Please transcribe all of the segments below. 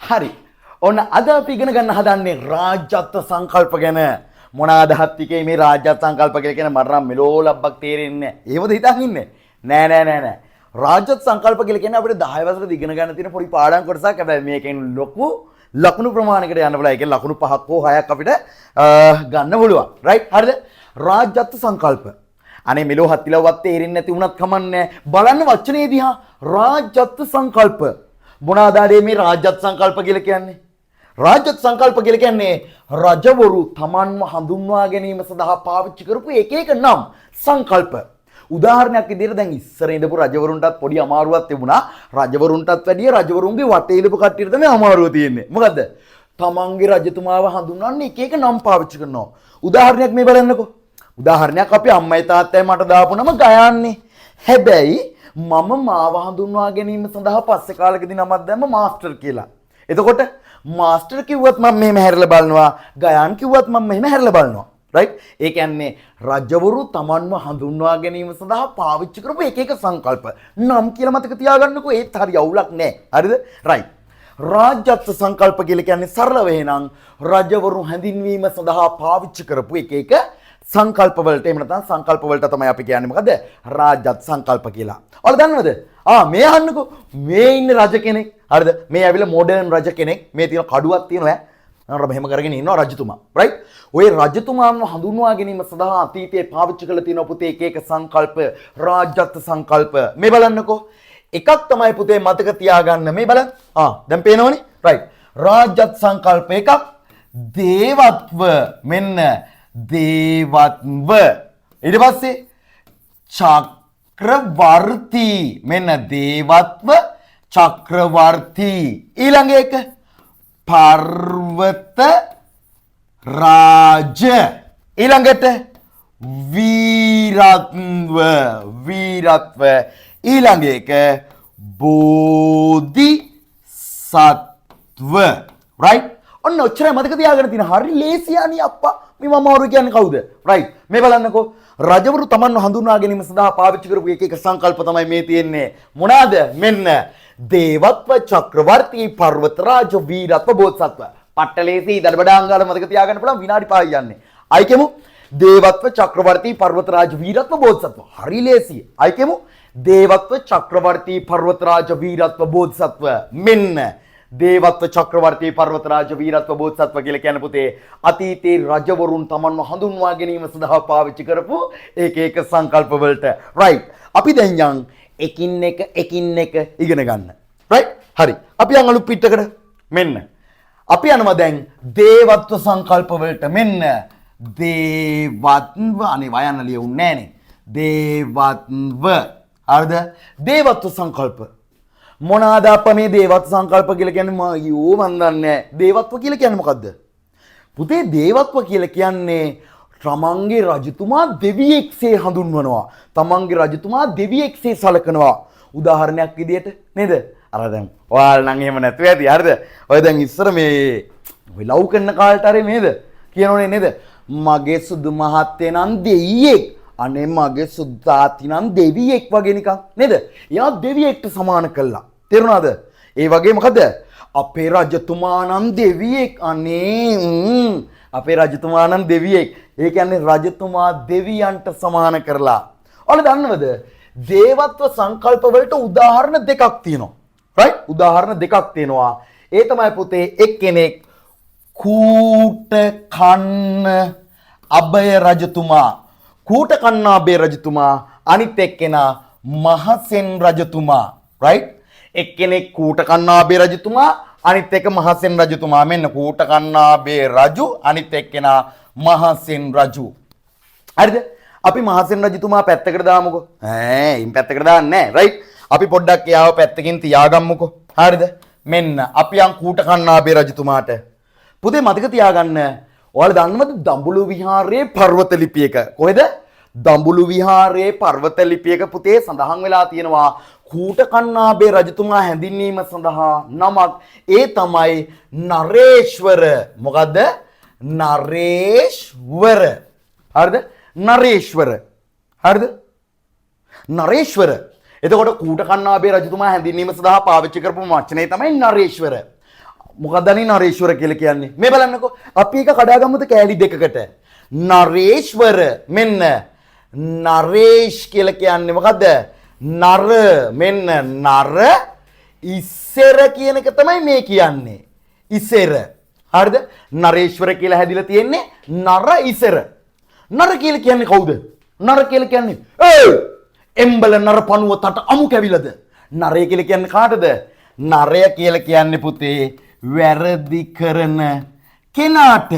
හරි. ඔන්න අද අපි ඉගෙන ගන්න හදන්නේ රාජ්‍යත්ව සංකල්ප ගැන. මොනවාද හත්තිකේ මේ රාජ්‍යත්ව සංකල්ප කියලා කියන මට නම් මෙලෝ ලබ්බක් තේරෙන්නේ නැහැ. ඒවද හිතන් ඉන්නේ? නෑ. රාජ්‍යත්ව සංකල්ප කියලා කියන්නේ අපිට 10 වසරේ ඉගෙන ගන්න තියෙන පොඩි පාඩම් කොටසක්. හැබැයි මේකෙන් ලොකු ලකුණු ප්‍රමාණයකට යන්න බලා. ඒ කියන්නේ ලකුණු 5ක් හෝ 6ක් අපිට ගන්න පුළුවන්. රයිට්? හරිද? රාජ්‍යත්ව සංකල්ප. අනේ මෙලෝ හත්තිලවත් තේරෙන්නේ නැති වුණත් කමන්නේ. බලන්න වචනේ දිහා රාජ්‍යත්ව සංකල්ප. මොනවාද මේ රාජ්‍යත්ව සංකල්ප කියලා කියන්නේ? රාජ්‍යත්ව සංකල්ප කියලා කියන්නේ රජවරු තමන්ව හඳුන්වා ගැනීම සඳහා පාවිච්චි කරපු එක එක නම් සංකල්ප. උදාහරණයක් විදිහට දැන් ඉස්සර ඉඳපු රජවරුන්ටත් පොඩි අමාරුවක් තිබුණා. රජවරුන්ටත් වැඩිය රජවරුන්ගේ වටේ ඉඳපු කට්ටියට තමයි අමාරුව තියෙන්නේ. මොකද්ද? තමන්ගේ රජතුමාව හඳුන්වන්න එක එක නම් පාවිච්චි කරනවා. උදාහරණයක් මේ බලන්නකෝ. උදාහරණයක් අපි අම්මයි තාත්තයි මට දාපු නම ගයාන්නේ. හැබැයි මම මාව හඳුන්වා ගැනීම සඳහා පස්සේ කාලෙකදී නමක් දැම්ම මාස්ටර් කියලා. එතකොට මාස්ටර් කිව්වත් මම මෙහෙම හැරලා බලනවා. ගයාන් කිව්වත් මම මෙහෙම හැරලා බලනවා. රයිට්? ඒ කියන්නේ රජවරු තමන්ව හඳුන්වා ගැනීම සඳහා පාවිච්චි කරපු එක එක සංකල්ප. නම් කියලා මතක තියාගන්නකෝ. ඒත් හරි අවුලක් නැහැ. හරිද? රයිට්. රාජ්‍යත්ව සංකල්ප කියලා කියන්නේ සරල වෙනනම් රජවරු හැඳින්වීම සඳහා පාවිච්චි කරපු එක එක සංකල්ප වලට එහෙම නැත්නම් සංකල්ප වලට තමයි අපි කියන්නේ මොකද? රාජ්‍යත්ව සංකල්ප කියලා. ඔයාලා දන්නවද? මේ අහන්නකෝ. මේ ඉන්න රජ කෙනෙක්. හරිද? මේ ඇවිල්ලා මොඩර්න් රජ කෙනෙක්. මේ තියෙන කඩුවක් තියෙනවා ඈ. නේද? මෙහෙම කරගෙන ඉන්නවා රජතුමා. රයිට්? ඔය රජතුමාන්ව හඳුන්වා ගැනීම සඳහා අතීතයේ පාවිච්චි කරලා තියෙන පුතේ එක එක සංකල්ප, රාජ්‍යත්ව සංකල්ප. මේ බලන්නකෝ. එකක් තමයි පුතේ මතක තියාගන්න. මේ බලන්න. දැන් පේනවනේ? රයිට්. රාජ්‍යත්ව සංකල්ප එකක් දේවත්ව මෙන්න දේවත්ව ඊට පස්සේ චක්‍රවර්ති මෙන්න දේවත්ව චක්‍රවර්ති ඊළඟ එක පර්වත රාජ ඊළඟට වීරත්ව ඊළඟ එක බෝධි සත්ව රයිට් ඔන්න ඔච්චරයි මතක තියාගන්න තියෙන හරි ලේසියානි අප්පා මේ මම අවුරු කියන්නේ කවුද රයිට් මේ බලන්නකෝ රජවරු තමන්ව හඳුන්වා ගැනීම සඳහා පාවිච්චි කරපු එක එක සංකල්ප තමයි මේ තියෙන්නේ මොනවාද මෙන්න දේවත්ව චක්‍රවර්ති පර්වත රාජ වීරත්ව බෝධිසත්ව පට්ටලේසි දඩබඩාංගාල මතක තියාගන්න පුළුවන් විනාඩි 5යි යන්නේ අයිකෙමු දේවත්ව චක්‍රවර්ති පර්වත රාජ වීරත්ව බෝධිසත්ව හරි ලේසි අයිකෙමු දේවත්ව චක්‍රවර්ති පර්වත රාජ වීරත්ව බෝධිසත්ව මෙන්න දේවත්ව චක්‍රවර්ති පර්වත රාජ වීරත්ව බෝධිසත්ව කියලා කියන පුතේ අතීතේ රජවරුන් තමන්ව හඳුන්වා ගැනීම සඳහා පාවිච්චි කරපු එක එක සංකල්ප වලට රයිට් අපි දැන් යන් එකින් එක ඉගෙන ගන්න රයිට් හරි අපි යන් අලුත් පිටකට මෙන්න අපි යනවා දැන් දේවත්ව සංකල්ප වලට මෙන්න දේවත්ව අනේ වයන්න ලියුන්නේ නැහනේ දේවත්ව හරිද දේවත්ව සංකල්ප මොනවාද අප මේ දේවත්ව සංකල්ප කියලා කියන්නේ මම දන්නේ නැහැ. දේවත්ව කියලා කියන්නේ මොකද්ද? පුතේ දේවත්ව කියලා කියන්නේ තමන්ගේ රජතුමා දෙවියෙක්සේ හඳුන්වනවා. තමන්ගේ රජතුමා දෙවියෙක්සේ සලකනවා. උදාහරණයක් විදියට නේද? අර දැන් ඔයාලා නම් එහෙම නැතුව ඇති. හරිද? ඔය දැන් ඉස්සර මේ ඔය ලව් කරන කාලේට හරි නේද? කියනෝනේ නේද? මගේ සුදු මහත්තයා නම් දෙයියෙක්. අනේ මගේ සුද්දාති නම් දෙවියෙක් වගේ නිකන් නේද? එයා දෙවියෙක්ට සමාන කළා. තේරුණාද? ඒ වගේ මොකද? අපේ රජතුමා නම් දෙවියෙක්. අනේ අපේ රජතුමා නම් දෙවියෙක්. ඒ කියන්නේ රජතුමා දෙවියන්ට සමාන කරලා. ඔයාලා දන්නවද? දේවත්ව සංකල්ප වලට උදාහරණ දෙකක් තියෙනවා. රයිට්? උදාහරණ දෙකක් තියෙනවා. ඒ තමයි පුතේ එක්කෙනෙක් කූට කන්න අබය රජතුමා කූට කන්නාබේ රජතුමා අනිත් එක්කෙනා මහසෙන් රජතුමා රයිට් එක්කෙනෙක් කූට කන්නාබේ රජතුමා අනිත් එක මහසෙන් රජතුමා මෙන්න කූට කන්නාබේ රජු අනිත් එක්කෙනා මහසෙන් රජු හරිද අපි මහසෙන් රජතුමා පැත්තකට දාමුකෝ ඉන් පැත්තකට දාන්නේ නැහැ රයිට් අපි පොඩ්ඩක් එයාව පැත්තකින් තියාගම්මුකෝ හරිද මෙන්න අපි යන් කූට කන්නාබේ රජතුමාට පුතේ මතක තියාගන්න ඔයාලා දන්නවද දඹුලු විහාරයේ පර්වත ලිපියක කොහෙද දඹුලු විහාරයේ පර්වත ලිපියක පුතේ සඳහන් වෙලා තියෙනවා කූට කන්නාබේ රජතුමා හැඳින්වීම සඳහා නමක් ඒ තමයි නරේශ්වර මොකද්ද නරේශ්වර හරිද නරේශ්වර හරිද නරේශ්වර එතකොට කූට කන්නාබේ රජතුමා හැඳින්වීම සඳහා පාවිච්චි කරපු වචනේ තමයි නරේශ්වර මොකක්ද අනේ නරේශ්වර කියලා කියන්නේ? මේ බලන්නකෝ. අපි එක කඩාගමුද කෑලි දෙකකට. නරේශ්වර මෙන්න නරේෂ් කියලා කියන්නේ මොකද්ද? නර මෙන්න නර ඉස්සර කියන එක තමයි මේ කියන්නේ. ඉස්සර. හරිද? නරේශ්වර කියලා හැදිලා තියෙන්නේ නර ඉස්සර. නර කියලා කියන්නේ කවුද? නර කියලා කියන්නේ එම්බල නර පණුව තට අමු කැවිලද? නරය කියලා කියන්නේ කාටද? නරය කියලා කියන්නේ පුතේ වැරදි කරන කෙනාට.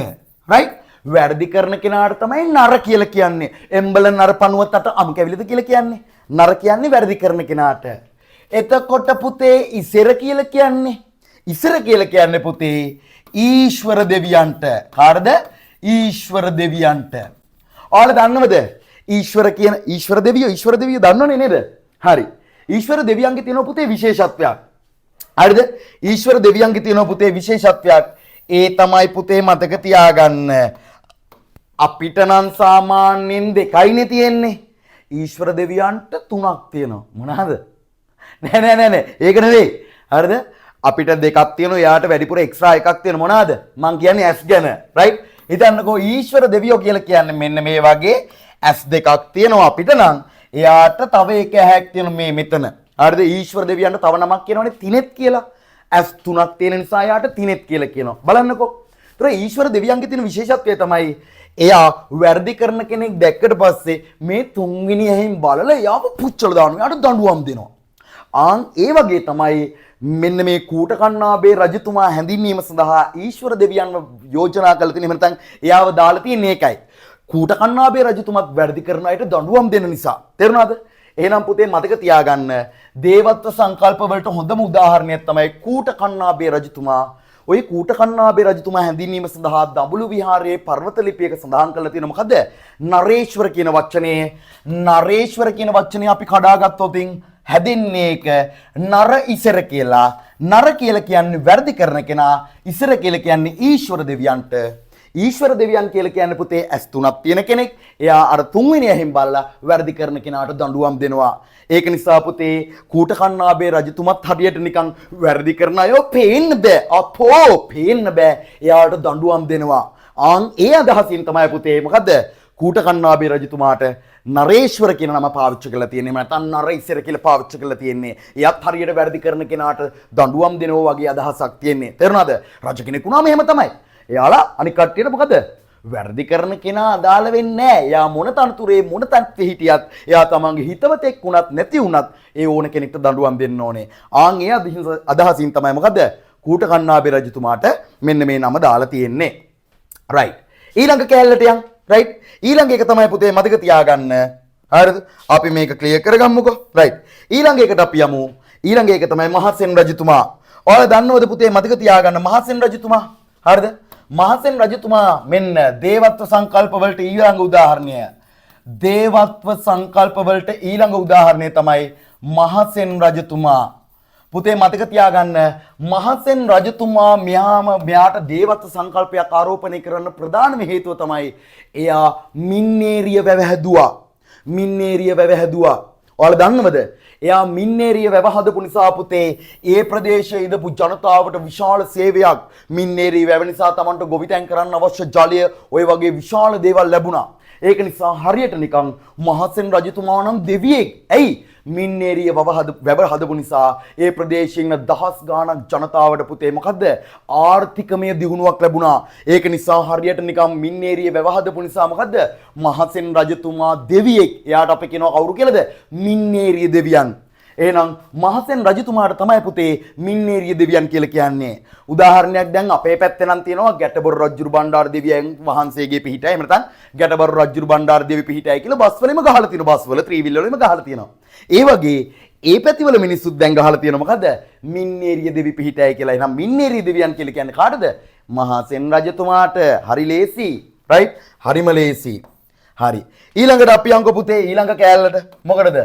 රයිට්? වැරදි කරන කෙනාට තමයි නර කියලා කියන්නේ. එම්බල නර පණුව තට අමු කැවිලද කියලා කියන්නේ. නර කියන්නේ වැරදි කරන කෙනාට. එතකොට පුතේ ඉසර කියලා කියන්නේ ඉසර කියලා කියන්නේ පුතේ ඊශ්වර දෙවියන්ට. කාටද? ඊශ්වර දෙවියන්ට. ඔයාලා දන්නවද? ඊශ්වර දෙවියෝ දන්නවනේ නේද? හරි. ඊශ්වර දෙවියන්ගේ තියෙන පුතේ විශේෂත්වයක්. හරිද? ඊශ්වර දෙවියන්ගේ තියෙන පුතේ විශේෂත්වයක්. ඒ තමයි පුතේ මතක තියාගන්න. අපිට නම් සාමාන්‍යයෙන් දෙකයිනේ තියෙන්නේ. ඊශ්වර දෙවියන්ට තුනක් තියෙනවා. මොනවාද? නෑ. ඒක නෙවෙයි. හරිද? අපිට දෙකක් තියෙනවා. එයාට වැඩිපුර එක්ස්ට්‍රා එකක් තියෙනවා. මොනවාද? මං කියන්නේ ඇස් ගැන. රයිට්? හිතන්නකෝ ඊශ්වර දෙවියෝ කියලා කියන්නේ මෙන්න මේ වගේ ඇස් දෙකක් තියෙනවා අපිට නම්. එයාට තව එක ඇහැක් තියෙනවා මේ මෙතන. හරිද? ඊශ්වර දෙවියන්ට තව නමක් කියනවනේ තිනෙත් කියලා. ඇස් තුනක් තියෙන නිසා එයාට තිනෙත් කියලා කියනවා. බලන්නකෝ. ඒතර ඊශ්වර දෙවියන්ගේ තියෙන විශේෂත්වය තමයි එයා වැරදි කරන කෙනෙක් දැක්කට පස්සේ මේ තුන්වෙනි ඇහෙන් බලලා එයාව පුච්චලා දානවා. එයාට දඬුවම් දෙනවා. ඒ වගේ තමයි මෙන්න මේ කූට කන්නාබේ රජතුමා හැඳින්වීම සඳහා ඊශ්වර දෙවියන්ව යෝජනා කළ තියෙන. එහෙම නැත්නම් එයාව දාලා තියෙන්නේ ඒකයි. කූට කන්නාබේ රජතුමත් වැරදි කරන අයට දඬුවම් දෙන නිසා. තේරුණාද? එහෙනම් පුතේ මතක තියාගන්න දේවත්ව සංකල්ප වලට හොඳම උදාහරණයක් තමයි කූට කන්නාබේ රජතුමා. ওই කූට කන්නාබේ රජතුමා හැඳින්වීම සඳහා දඹුලු විහාරයේ පර්වත ලිපියක සඳහන් කරලා තියෙන මොකද්ද? නරේශ්වර කියන වචනේ. නරේශ්වර කියන වචනේ අපි කඩාගත්තොත් හැදෙන්නේ එක නර ඉසර කියලා. නර කියලා කියන්නේ වැරදි කරන කෙනා. ඉසර කියලා කියන්නේ ඊශ්වර දෙවියන්ට. ඊශ්වර දෙවියන් කියලා කියන්නේ පුතේ ඇස් තුනක් තියෙන කෙනෙක්. එයා අර තුන්වෙනි ඇහෙන් බලලා වැරදි කරන කෙනාට දඬුවම් දෙනවා. ඒක නිසා පුතේ කූට කන්නාබේ රජතුමත් හරියට නිකන් වැරදි කරන අය පේන්න බෑ. පේන්න බෑ. එයාට දඬුවම් දෙනවා. ඒ අදහසින් තමයි පුතේ මොකද්ද? කූට කන්නාබේ රජතුමාට නරේශ්වර කියන නම පාවිච්චි කරලා තියෙන්නේ. නැත්නම් නර ඉස්සර කියලා පාවිච්චි කරලා තියෙන්නේ. එයත් හරියට වැරදි කරන කෙනාට දඬුවම් දෙනවා වගේ අදහසක් තියෙන්නේ. තේරුණාද? රජ කෙනෙක් වුණාම එහෙම තමයි. එයාලා අනික් කට්ටියට මොකද? වැරදි කරන කෙනා අදාළ වෙන්නේ නැහැ. එයා මොන තනතුරේ මොන තත්ත්වෙ හිටියත් එයා තමන්ගේ හිතවතෙක් වුණත් නැති වුණත් ඒ ඕන කෙනෙක්ට දඬුවම් දෙන්න ඕනේ. ඒ අදහසින් තමයි මොකද? කූට කන්නාබේ රජතුමාට මෙන්න මේ නම දාලා තියෙන්නේ. රයිට්. ඊළඟ කැලලට යන්. රයිට්. ඊළඟ එක තමයි පුතේ මතක තියාගන්න. හරිද? අපි මේක ක්ලියර් කරගමුකෝ. රයිට්. ඊළඟ එකට අපි යමු. ඊළඟ එක තමයි මහසෙන් රජතුමා. ඔයාලා දන්නවද පුතේ මතක තියාගන්න මහසෙන් රජතුමා? හරිද? මහසෙන් රජතුමා මෙන්න දේවත්ව සංකල්ප වලට ඊළඟ උදාහරණය. දේවත්ව සංකල්ප වලට ඊළඟ උදාහරණය තමයි මහසෙන් රජතුමා. පුතේ මතක තියාගන්න මහසෙන් රජතුමා මෙයාට දේවත්ව සංකල්පයක් ආරෝපණය කරන්න ප්‍රධානම හේතුව තමයි එයා මින්නේරිය වැව හැදුවා. මින්නේරිය වැව හැදුවා. ඔයාලා දන්නවද? එයා මින්නේරිය වැව හදපු නිසා පුතේ ඒ ප්‍රදේශයේ ඉඳපු ජනතාවට විශාල සේවයක් මින්නේරිය වැව නිසා Tamanට ගොවිතැන් කරන්න අවශ්‍ය ජලය ওই වගේ විශාල දේවල් ලැබුණා. ඒක නිසා හරියට නිකන් මහසෙන් රජතුමා නම් දෙවියෙක්. ඇයි? මින්නේරිය වැව හදපු නිසා ඒ ප්‍රදේශයේ ඉන්න දහස් ගාණක් ජනතාවට පුතේ මොකද්ද? ආර්ථිකමය දියුණුවක් ලැබුණා. ඒක නිසා හරියට නිකන් මින්නේරිය වැව හදපු නිසා මොකද්ද? මහසෙන් රජතුමා දෙවියෙක්. එයාට අපි කියනවා කවුරු කියලාද? මින්නේරිය දෙවියන්. එහෙනම් මහසෙන් රජතුමාට තමයි පුතේ මින්නේරිය දෙවියන් කියලා කියන්නේ. උදාහරණයක් දැන් අපේ පැත්තේ නම් තියෙනවා ගැටබර රජුරු බණ්ඩාර දෙවියන් වහන්සේගේ පිහිටයි. එහෙම නැත්නම් ගැටබර රජුරු බණ්ඩාර දෙවි පිහිටයි කියලා බස්වලෙම ගහලා තියෙනවා. බස්වල ත්‍රිවිල් වලෙම ගහලා තියෙනවා. ඒ වගේ ඒ පැතිවල මිනිස්සුත් දැන් ගහලා තියෙනවා මොකද්ද? මින්නේරිය දෙවි පිහිටයි කියලා. එහෙනම් මින්නේරිය දෙවියන් කියලා කියන්නේ කාටද? මහසෙන් රජතුමාට. හරි ලේසි. රයිට්? හරිම ලේසි. හරි. ඊළඟට අපි යන්කො පුතේ ඊළඟ කෑල්ලට. මොකටද?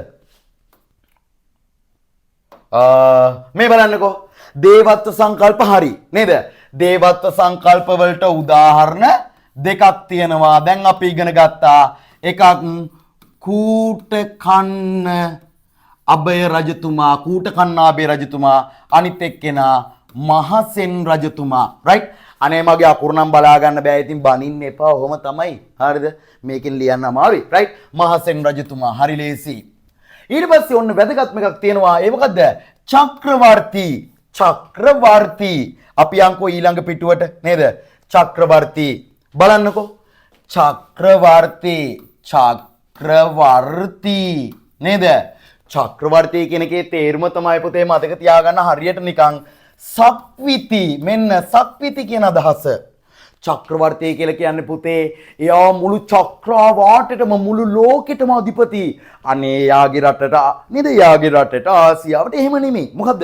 මේ බලන්නකෝ දේවත්ව සංකල්ප හරි නේද? දේවත්ව සංකල්ප වලට උදාහරණ දෙකක් තියෙනවා. දැන් අපි ඉගෙන ගත්තා. එකක් කූට කන්න අබය රජතුමා, කූට කන්නාබේ රජතුමා. අනිත් එක්කෙනා මහසෙන් රජතුමා. රයිට්? අනේ මගේ අකුරු නම් බලා ගන්න බෑ. ඉතින් බනින්න එපා. ඔහොම තමයි. හරිද? මේකෙන් ලියන්න අමාරුයි. රයිට්? මහසෙන් රජතුමා. හරි ලේසි. ඊට පස්සේ ඔන්න වැදගත්ම එකක් තියෙනවා. ඒ මොකද්ද? චක්‍රවර්ති. චක්‍රවර්ති. අපි යන්කෝ ඊළඟ පිටුවට නේද? චක්‍රවර්ති. බලන්නකෝ. චක්‍රවර්ති. චක්‍රවර්ති. නේද? චක්‍රවර්ති කියන එකේ තේරුම තමයි පුතේ මතක තියාගන්න හරියට නිකන් සක්විති. මෙන්න සක්විති කියන අදහස. චක්‍රවර්තිය කියලා කියන්නේ පුතේ එයා මුළු චක්‍රාවාටටම මුළු ලෝකෙටම අධිපති. අනේ යාගේ රටට නේද? යාගේ රටට ආසියාවට එහෙම නෙමෙයි. මොකද්ද?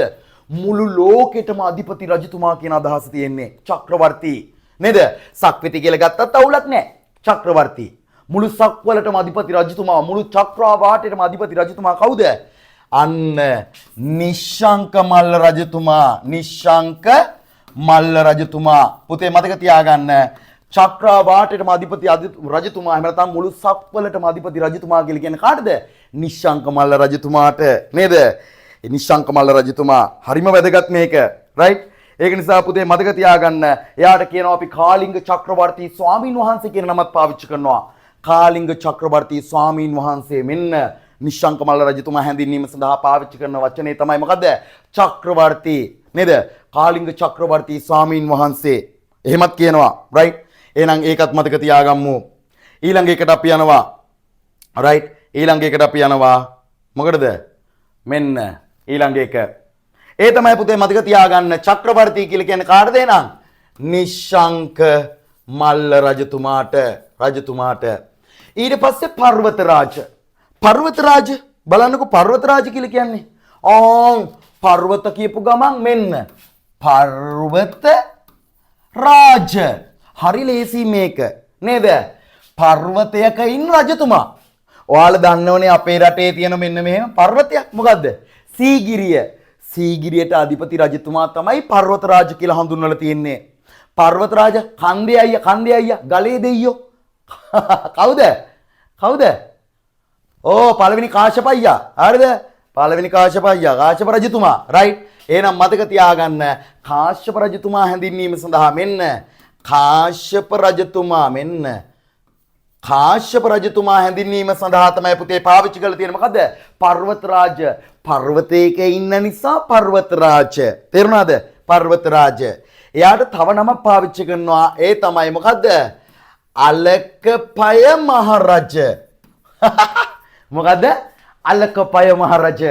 මුළු ලෝකෙටම අධිපති රජතුමා කියන අදහස තියෙන්නේ චක්‍රවර්ති. නේද? සක්විති කියලා ගත්තත් අවුලක් නැහැ. චක්‍රවර්ති. මුළු සක්වලටම අධිපති රජතුමා, මුළු චක්‍රාවාටේටම අධිපති රජතුමා කවුද? අන්න නිශ්ශංක මල්ල රජතුමා. නිශ්ශංක මල්ල රජතුමා. පුතේ මතක තියාගන්න චක්‍රාවාටේටම අධිපති රජතුමා එහෙම නැත්නම් මුළු සක්වලටම අධිපති රජතුමා කියලා කියන්නේ කාටද? නිශ්ශංක මල්ල රජතුමාට. නේද? නිශ්ශංක මල්ල රජතුමා හරිම වැදගත් මේක. රයිට්? ඒක නිසා පුතේ මතක තියාගන්න එයාට කියනවා අපි කාලිංග චක්‍රවර්ති ස්වාමීන් වහන්සේ කියන නමත් පාවිච්චි කරනවා. කාලිංග චක්‍රවර්ති ස්වාමීන් වහන්සේ. මෙන්න නිශ්ශංක මල්ල රජතුමා හැඳින්වීම සඳහා පාවිච්චි කරන වචනේ තමයි මොකද්ද? චක්‍රවර්ති. නේද? කාලිංග චක්‍රවර්ති ස්වාමීන් වහන්සේ. එහෙමත් කියනවා. රයිට්? එහෙනම් ඒකත් මතක තියාගමු. ඊළඟ එකට අපි යනවා. රයිට්? ඊළඟ එකට අපි යනවා. මොකටද? මෙන්න ඊළඟ එක. ඒ තමයි පුතේ මතක තියාගන්න චක්‍රවර්ති කියලා කියන්නේ කාටද එහෙනම්? නිශ්ශංක මල්ල රජතුමාට. රජතුමාට. ඊට පස්සේ පර්වතරාජ. පර්වතරාජ බලන්නකෝ පර්වතරාජ කියලා කියන්නේ. පර්වත කියපු ගමන් මෙන්න පර්වත රාජ. හරි ලේසි මේක. නේද? පර්වතයක ඉන්න රජතුමා. ඔයාලා දන්නවනේ අපේ රටේ තියෙන මෙන්න මෙහෙම පර්වතයක්. මොකද්ද? සීගිරිය. සීගිරියට අධිපති රජතුමා තමයි පර්වතරාජ කියලා හඳුන්වලා තියෙන්නේ. පර්වතරාජ කන්දේ අයියා ගලේ දෙයියෝ. කවුද? කවුද? පළවෙනි කාශ්‍යප අයියා. හරිද? පළවෙනි කාශ්‍යප අයියා කාශ්‍යප රජතුමා. රයිට්? එහෙනම් මතක තියාගන්න කාශ්‍යප රජතුමා හැඳින්වීම සඳහා මෙන්න කාශ්‍යප රජතුමා මෙන්න කාශ්‍යප රජතුමා හැඳින්වීම සඳහා තමයි පුතේ පාවිච්චි කරලා තියෙන්නේ මොකද්ද? පර්වතරාජ. පර්වතයක ඉන්න නිසා පර්වතරාජ. තේරුණාද? පර්වතරාජ. එයාට තව නමක් පාවිච්චි කරනවා. ඒ තමයි මොකද්ද? අලකපය මහරජ. මොකද්ද? අලකපය මහරජ.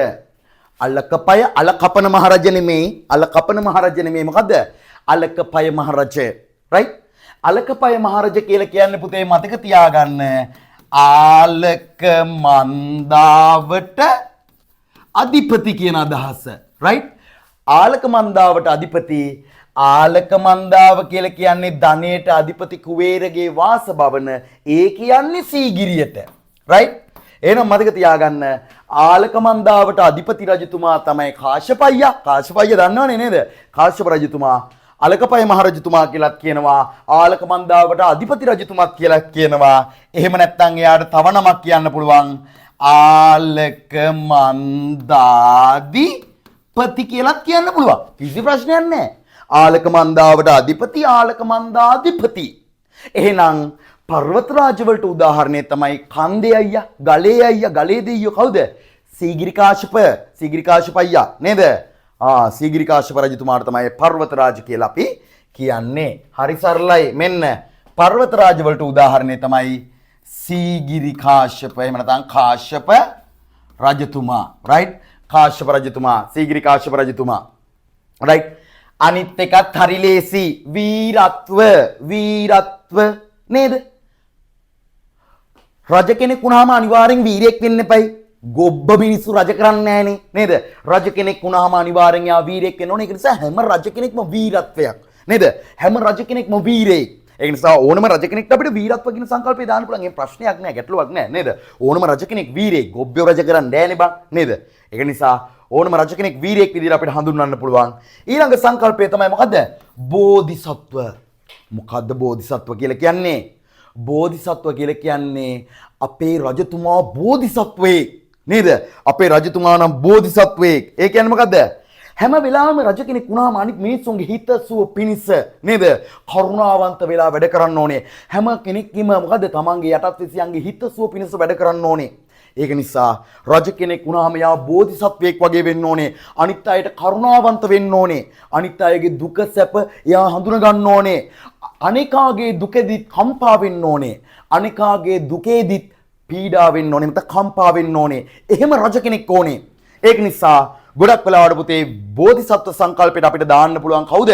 අලකපය අලකපන මහරජ නෙමෙයි. අලකපන මහරජ නෙමෙයි. මොකද්ද? අලකපය මහරජ. රයිට්? අලකපය මහරජ කියලා කියන්නේ පුතේ මතක තියාගන්න ආලක මන්දාවට අධිපති කියන අදහස. රයිට්? ආලක මන්දාවට අධිපති. ආලක මන්දාව කියලා කියන්නේ ධනයට අධිපති කුවේරගේ වාසභවන. ඒ කියන්නේ සීගිරියට. රයිට්? එහෙනම් මතක තියාගන්න ආලක මන්දාවට අධිපති රජතුමා තමයි කාශ්‍යප අයියා. කාශ්‍යප අයියා දන්නවනේ නේද? කාශ්‍යප රජතුමා අලකපය මහරජතුමා කියලාත් කියනවා. ආලක මන්දාවට අධිපති රජතුමාත් කියලා කියනවා. එහෙම නැත්නම් එයාට තව නමක් කියන්න පුළුවන්. ආලක මන්දාධිපති කියලාත් කියන්න පුළුවන්. කිසි ප්‍රශ්නයක් නැහැ. ආලක මන්දාවට අධිපති ආලක මන්දාධිපති. එහෙනම් පර්වතරාජ වලට උදාහරණය තමයි කන්දේ අයියා, ගලේ අයියා, ගලේ දෙයියෝ කවුද? සීගිරි කාශ්‍යප. සීගිරි කාශ්‍යප අයියා නේද? සීගිරි කාශ්‍යප රජතුමාට තමයි පර්වතරාජ කියලා අපි කියන්නේ. හරි සරලයි. මෙන්න පර්වතරාජ වලට උදාහරණය තමයි සීගිරි කාශ්‍යප. එහෙම නැත්නම් කාශ්‍යප රජතුමා. රයිට්? කාශ්‍යප රජතුමා, සීගිරි කාශ්‍යප රජතුමා. රයිට්? අනිත් එකත් හරි ලේසි. වීරත්ව. වීරත්ව නේද? රජ කෙනෙක් වුණාම අනිවාර්යෙන් වීරයෙක් වෙන්න එපයි. ගොබ්බ මිනිස්සු රජ කරන්නේ නැහනේ නේද? රජ කෙනෙක් වුණාම අනිවාර්යෙන් යා වීරයෙක් වෙන්න ඕනේ. ඒක නිසා හැම රජ කෙනෙක්ම වීරත්වයක් නේද? හැම රජ කෙනෙක්ම වීරයෙක්. ඒ නිසා ඕනම රජ කෙනෙක්ට අපිට වීරත්ව කියන සංකල්පය දාන්න පුළුවන්. ඒ ප්‍රශ්නයක් නෑ, ගැටලුවක් නෑ නේද? ඕනම රජ කෙනෙක් වීරයෙක්. ගොබ්බේ රජ කරන්නේ නෑනේ බං නේද? ඒක නිසා ඕනම රජ කෙනෙක් වීරයෙක් විදිහට අපිට හඳුන්වන්න පුළුවන්. ඊළඟ සංකල්පය තමයි මොකද්ද? බෝධිසත්ව. මොකද්ද බෝධිසත්ව කියලා කියන්නේ? බෝධිසත්ව කියලා කියන්නේ අපේ රජතුමා බෝධිසත්වයෙක් නේද? අපේ රජතුමා නම් බෝධිසත්වයෙක්. ඒ කියන්නේ මොකද්ද? හැම වෙලාවෙම රජ කෙනෙක් වුණාම අනිත් මිනිස්සුන්ගේ හිතසුව පිණිස නේද? කරුණාවන්ත වෙලා වැඩ කරන්න ඕනේ. හැම කෙනෙක්ගේම මොකද තමන්ගේ යටත් විසියන්ගේ හිතසුව පිණිස වැඩ කරන්න ඕනේ. ඒක නිසා රජ කෙනෙක් වුණාම යා බෝධිසත්වයෙක් වගේ වෙන්න ඕනේ. අනිත් අයට කරුණාවන්ත වෙන්න ඕනේ. අනිත් අයගේ දුක සැප එයා හඳුන ගන්න ඕනේ. අනිකාගේ දුකෙදිත් කම්පා වෙන්න ඕනේ. අනිකාගේ දුකේදිත් පීඩා වෙන්න ඕනේ. මත කම්පා වෙන්න ඕනේ. එහෙම රජ කෙනෙක් ඕනේ. ඒක නිසා ගොඩක් වෙලාවට පුතේ බෝධිසත්ව සංකල්පයට අපිට දාන්න පුළුවන් කවුද?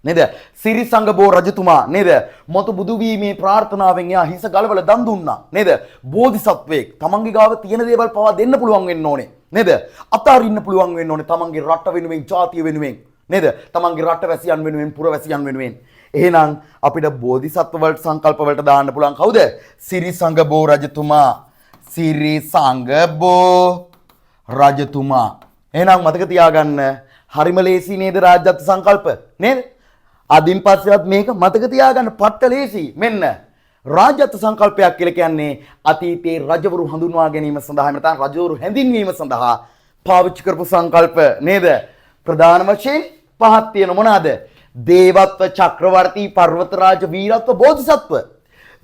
නේද? සිරිසංගබෝ රජතුමා නේද? මතු බුදු වීමේ ප්‍රාර්ථනාවෙන් යා හිස ගලවලා දන් දුන්නා. නේද? බෝධිසත්වයෙක් තමන්ගේ ගාව තියෙන දේවල් පවා දෙන්න පුළුවන් වෙන්න ඕනේ. නේද? අතාරින්න පුළුවන් වෙන්න ඕනේ තමන්ගේ රට වෙනුවෙන්, ජාතිය වෙනුවෙන්. නේද? තමන්ගේ රටවැසියන් වෙනුවෙන්, පුරවැසියන් වෙනුවෙන්. එහෙනම් අපිට බෝධිසත්ව වලට සංකල්ප වලට දාන්න පුළුවන් කවුද? සිරිසංගබෝ රජතුමා. සිරිසංගබෝ රජතුමා. එහෙනම් මතක තියාගන්න හරිම ලේසි නේද රාජ්‍යත්ව සංකල්ප නේද? අදින් පස්සෙවත් මේක මතක තියාගන්න පට්ට ලේසි. මෙන්න රාජ්‍යත්ව සංකල්පයක් කියලා කියන්නේ අතීතයේ රජවරු හඳුන්වා ගැනීම සඳහා නැත්නම් රජවරු හැඳින්වීම සඳහා පාවිච්චි කරපු සංකල්ප නේද? ප්‍රධාන වශයෙන් පහක් තියෙන මොනවාද? දේවත්ව, චක්‍රවර්ති, පර්වතරාජ, වීරත්ව, බෝධිසත්ව.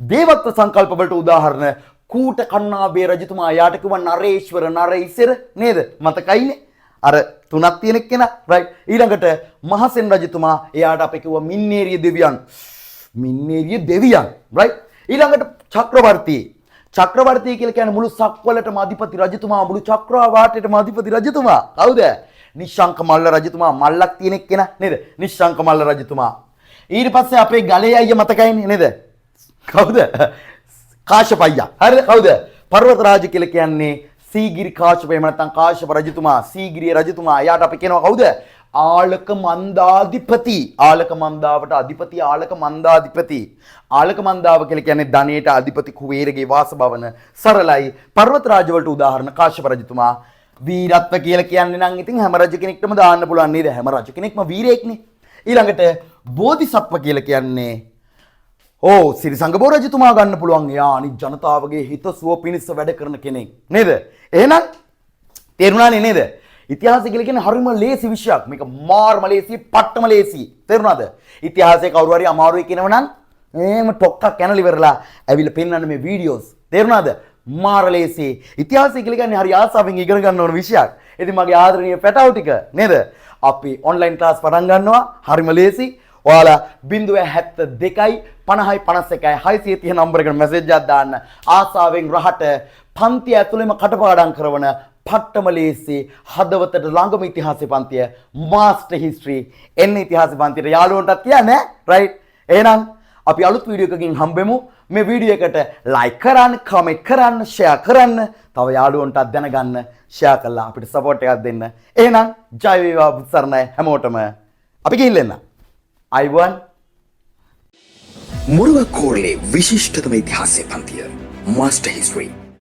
දේවත්ව සංකල්ප වලට උදාහරණ කූට කන්නාබේ රජතුමා යාට කිව්වා නරේශ්වර නරේසර නේද? මතකයිනේ? අර තුනක් තියෙන කෙනා රයිට්. ඊළඟට මහසෙන් රජතුමා එයාට අපි කිව්වා මින්නේරිය දෙවියන්. මින්නේරිය දෙවියන් රයිට්. ඊළඟට චක්‍රවර්ති. චක්‍රවර්ති කියලා කියන්නේ මුළු සක්වලටම අධිපති රජතුමා, මුළු චක්‍රවාටේටම අධිපති රජතුමා. කවුද? නිශ්ශංක මල්ල රජතුමා. මල්ලක් තියෙන කෙනා නේද? නිශ්ශංක මල්ල රජතුමා. ඊට පස්සේ අපේ ගලේ අයියා මතකයිනේ නේද? කවුද? කාශ්‍යප අයියා. හරිද? කවුද? පර්වත රාජ කියලා කියන්නේ සීගිරි කාශ්‍යප. එහෙම නැත්නම් කාශ්‍යප රජතුමා, සීගිරිය රජතුමා. එයාට අපි කියනවා කවුද? ආලක මන්දාධිපති. ආලක මන්දාවට අධිපති ආලක මන්දාධිපති. ආලක මන්දාව කියලා කියන්නේ ධනයට අධිපති කුවේරගේ වාසභවන. සරලයි. පර්වත රාජ වලට උදාහරණ කාශ්‍යප රජතුමා. වීරත්ව කියලා කියන්නේ නම් ඉතින් හැම රජ කෙනෙක්ටම දාන්න පුළුවන් නේද? හැම රජ කෙනෙක්ම වීරයෙක්නේ. ඊළඟට බෝධිසත්ව කියලා කියන්නේ සිරිසංගබෝ රජතුමා ගන්න පුළුවන්. එයා අනිත් ජනතාවගේ හිතසුව පිණිස වැඩ කරන කෙනෙක් නේද? එහෙනම් තේරුණානේ නේද? ඉතිහාසය කියලා කියන්නේ හරිම ලේසි විෂයක්. මේක මාර්ම ලේසි, පට්ටම ලේසි. තේරුණාද? ඉතිහාසයේ කවුරු හරි අමාරුයි කියනවනම් එහෙම ටොක්කක් කනලි ඉවරලා ඇවිල්ලා පෙන්නන්න මේ වීඩියෝස්. තේරුණාද? මාර ලේසි. ඉතිහාසය කියලා කියන්නේ හරි ආසාවෙන් ඉගෙන ගන්න ඕන විෂයක්. ඉතින් මගේ ආදරණීය පැටව ටික නේද? අපි ඔන්ලයින් ක්ලාස් පටන් ගන්නවා. හරිම ලේසි. ඔයාලා 072යි 50යි 51යි 630 නම්බර එකට මැසේජ් එකක් දාන්න. ආසාවෙන් රහට පන්තිය ඇතුළෙම කටපාඩම් කරන පට්ටම ලේසි හදවතට ළඟම ඉතිහාසය පන්තිය මාස්ටර් හිස්ටරි එන්න ඉතිහාසය පන්තියට යාළුවන්ටත් කියන්නේ රයිට්. එහෙනම් අපි අලුත් වීඩියෝ එකකින් හම්බෙමු. මේ වීඩියෝ එකට ලයික් කරන්න, කමෙන්ට් කරන්න, ෂෙයා කරන්න, තව යාළුවන්ටත් දැනගන්න ෂෙයා කරලා අපිට සපෝට් එකක් දෙන්න. එහෙනම් ජය වේවා බුත්සරණයි හැමෝටම. අපි ගිහින් එන්න. අයිබෝන්. මුරුව කෝරළේ විශිෂ්ටතම ඉතිහාසය පන්තිය මාස්ටර් හිස්ටරි